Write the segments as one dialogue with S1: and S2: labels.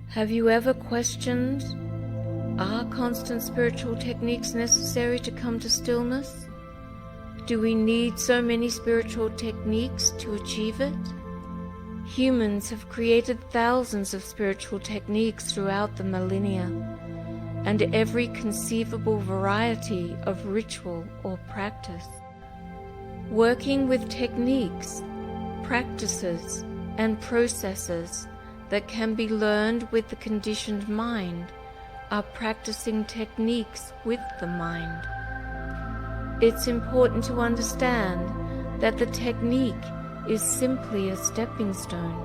S1: Have you ever questioned, are constant spiritual techniques necessary to come to stillness? Do we need so many spiritual techniques to achieve it? Humans have created thousands of spiritual techniques throughout the millennia, and every conceivable variety of ritual or practice. Working with techniques, practices, and processes that can be learned with the conditioned mind are practicing techniques with the mind. It's important to understand that the technique is simply a stepping stone.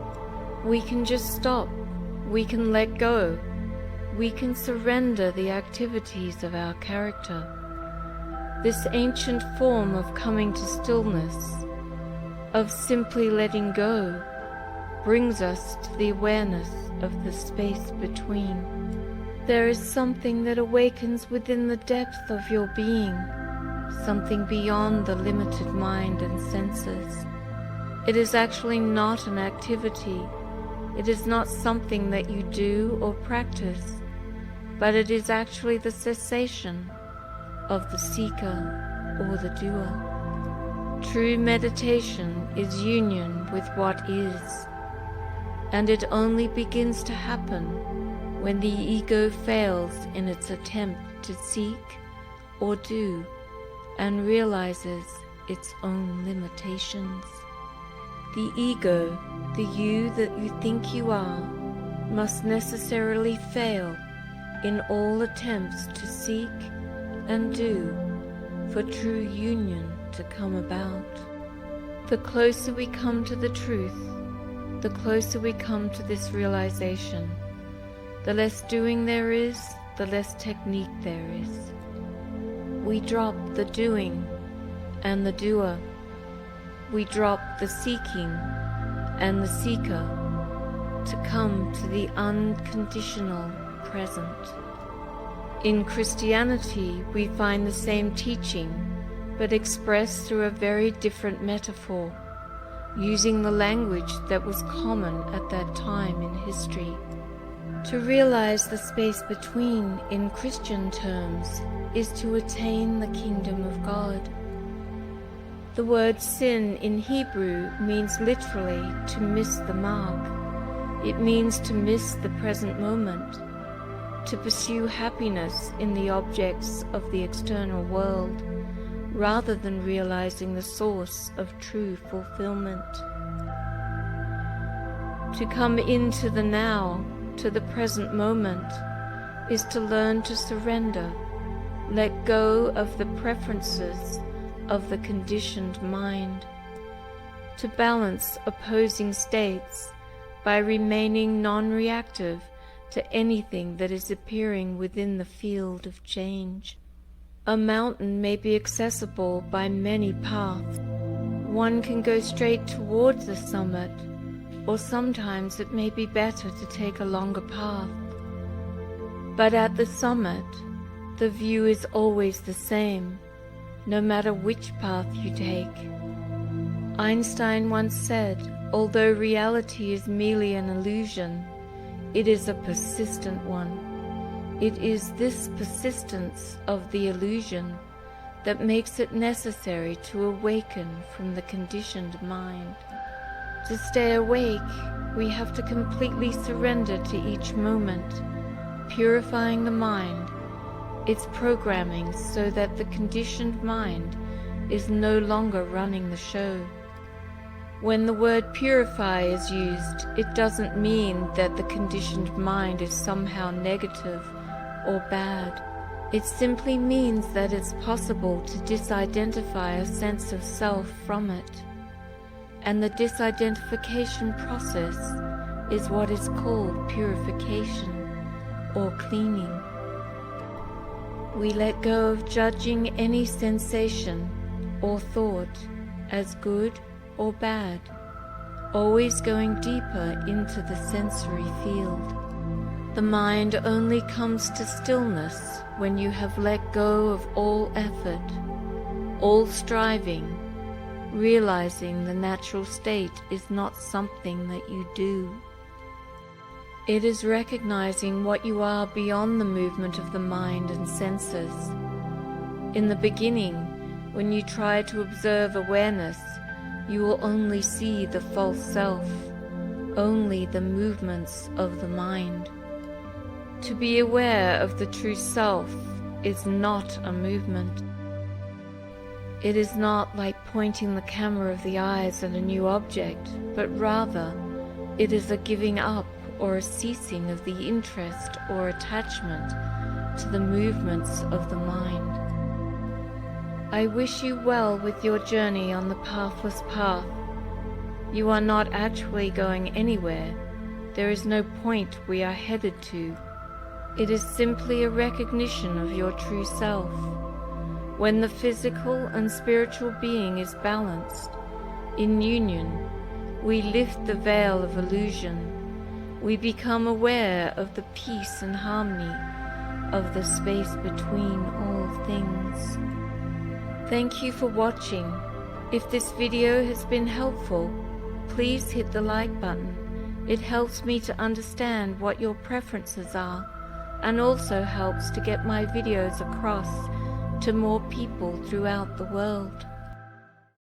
S1: We can just stop, we can let go, we can surrender the activities of our character. This ancient form of coming to stillness, of simply letting go, brings us to the awareness of the space between. There is something that awakens within the depth of your being, something beyond the limited mind and senses. It is actually not an activity. It is not something that you do or practice, but it is actually the cessation of the seeker or the doer. True meditation is union with what is, and it only begins to happen when the ego fails in its attempt to seek or do and realizes its own limitations. The ego, the you that you think you are, must necessarily fail in all attempts to seek and do for true union to come about. The closer we come to the truth, the closer we come to this realization, the less doing there is, the less technique there is. We drop the doing and the doer. We drop the seeking and the seeker to come to the unconditional present. In Christianity, we find the same teaching, but expressed through a very different metaphor, using the language that was common at that time in history. To realize the space between in Christian terms is to attain the kingdom of God. The word sin in Hebrew means literally to miss the mark. It means to miss the present moment, to pursue happiness in the objects of the external world, rather than realizing the source of true fulfillment. To come into the now, to the present moment, is to learn to surrender, let go of the preferences of the conditioned mind, to balance opposing states by remaining non-reactive to anything that is appearing within the field of change. A mountain may be accessible by many paths. One can go straight towards the summit, or sometimes it may be better to take a longer path. But at the summit, the view is always the same, no matter which path you take. Einstein once said, although reality is merely an illusion, it is a persistent one. It is this persistence of the illusion that makes it necessary to awaken from the conditioned mind. To stay awake, we have to completely surrender to each moment, purifying the mind, its programming, so that the conditioned mind is no longer running the show. When the word purify is used, it doesn't mean that the conditioned mind is somehow negative or bad. It simply means that it's possible to disidentify a sense of self from it. And the disidentification process is what is called purification or cleaning. We let go of judging any sensation or thought as good or bad, always going deeper into the sensory field. The mind only comes to stillness when you have let go of all effort, all striving, realizing the natural state is not something that you do. It is recognizing what you are beyond the movement of the mind and senses. In the beginning, when you try to observe awareness, you will only see the false self, only the movements of the mind. To be aware of the true self is not a movement. It is not like pointing the camera of the eyes at a new object, but rather it is a giving up or a ceasing of the interest or attachment to the movements of the mind. I wish you well with your journey on the pathless path. You are not actually going anywhere. There is no point we are headed to. It is simply a recognition of your true self. When the physical and spiritual being is balanced, in union, we lift the veil of illusion. We become aware of the peace and harmony of the space between all things. Thank you for watching. If this video has been helpful, please hit the like button. It helps me to understand what your preferences are and also helps to get my videos across to more people throughout the world.